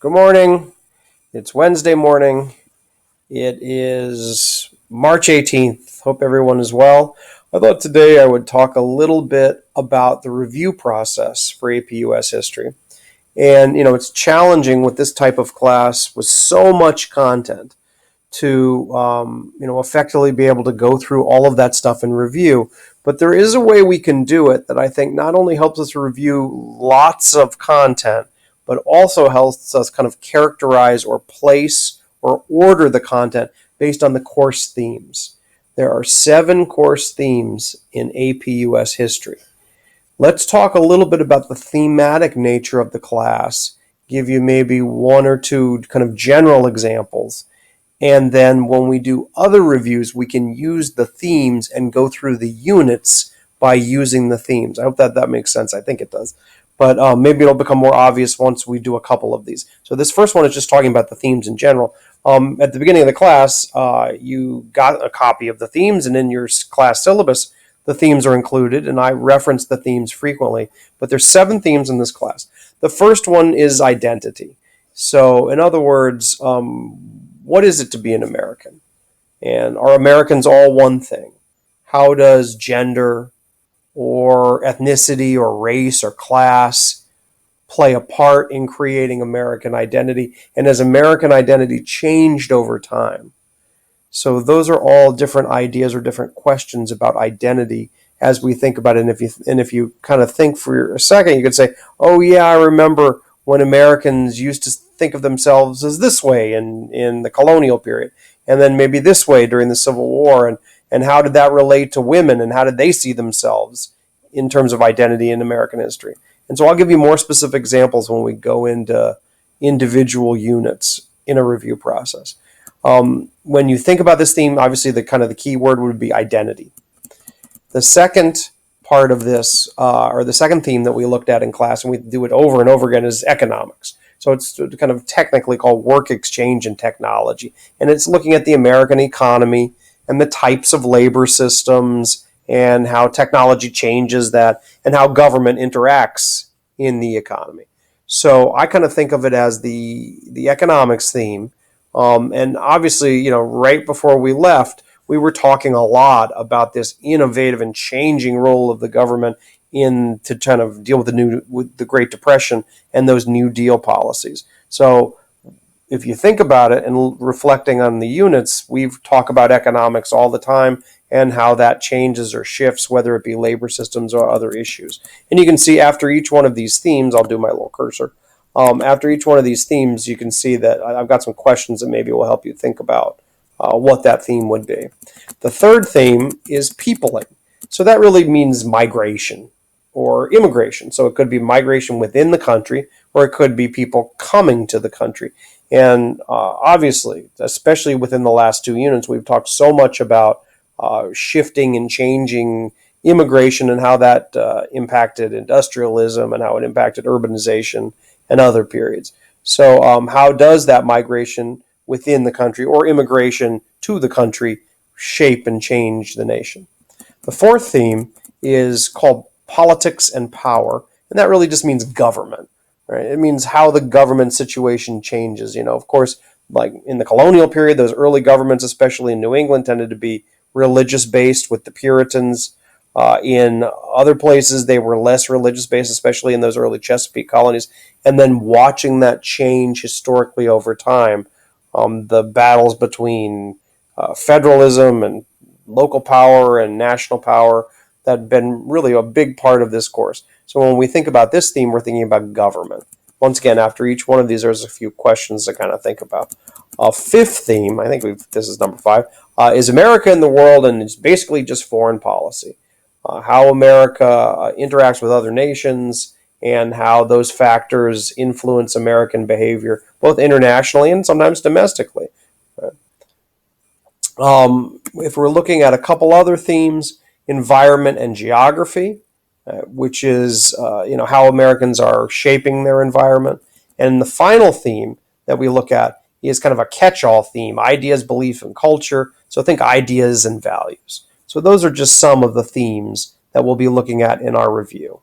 Good morning. It's Wednesday morning. It is March 18th. Hope everyone is well. I thought today I would talk a little bit about the review process for AP US history. And, it's challenging with this type of class with so much content to, effectively be able to go through all of that stuff in review. But there is a way we can do it that I think not only helps us review lots of content, but also helps us kind of characterize or place or order the content based on the course themes. There are 7 course themes in AP US history. Let's talk a little bit about the thematic nature of the class, give you maybe one or two kind of general examples. And then when we do other reviews, we can use the themes and go through the units by using the themes. I hope that makes sense. I think it does. But maybe it'll become more obvious once we do a couple of these. So this first one is just talking about the themes in general. At the beginning of the class, you got a copy of the themes, and in your class syllabus, the themes are included, and I reference the themes frequently. But there's 7 themes in this class. The first one is identity. So in other words, what is it to be an American? And are Americans all one thing? How does gender or ethnicity or race or class play a part in creating American identity? And has American identity changed over time? So those are all different ideas or different questions about identity as we think about it. And if you kind of think for a second, you could say, oh yeah, I remember when Americans used to think of themselves as this way in the colonial period, and then maybe this way during the Civil War, and how did that relate to women, and how did they see themselves in terms of identity in American history? And so I'll give you more specific examples when we go into individual units in a review process. When you think about this theme, obviously the key word would be identity. The second part of this, or the second theme that we looked at in class, and we do it over and over again, is economics. So it's kind of technically called work exchange and technology. And it's looking at the American economy and the types of labor systems and how technology changes that and how government interacts in the economy. So I kind of think of it as the economics theme. And obviously, right before we left, we were talking a lot about this innovative and changing role of the government to kind of deal with the Great Depression and those New Deal policies. So if you think about it and reflecting on the units, we've talked about economics all the time and how that changes or shifts, whether it be labor systems or other issues. And you can see after each one of these themes, I'll do my little cursor. After each one of these themes, you can see that I've got some questions that maybe will help you think about what that theme would be. The third theme is peopling. So that really means migration or immigration. So it could be migration within the country, or it could be people coming to the country. And obviously, especially within the last 2 units, we've talked so much about shifting and changing immigration and how that impacted industrialism and how it impacted urbanization and other periods. So how does that migration within the country or immigration to the country shape and change the nation? The fourth theme is called politics and power, and that really just means government, right? It means how the government situation changes. Of course, like in the colonial period, those early governments, especially in New England, tended to be religious based with the Puritans. In other places, they were less religious based, especially in those early Chesapeake colonies. And then watching that change historically over time, the battles between federalism and local power and national power, that have been really a big part of this course. So when we think about this theme, we're thinking about government. Once again, after each one of these, there's a few questions to kind of think about. Fifth theme, I think this is number 5, is America in the world, and it's basically just foreign policy. How America interacts with other nations and how those factors influence American behavior, both internationally and sometimes domestically. If we're looking at a couple other themes, environment and geography, which is how Americans are shaping their environment. And the final theme that we look at is kind of a catch-all theme, ideas, belief, and culture. So think ideas and values. So those are just some of the themes that we'll be looking at in our review.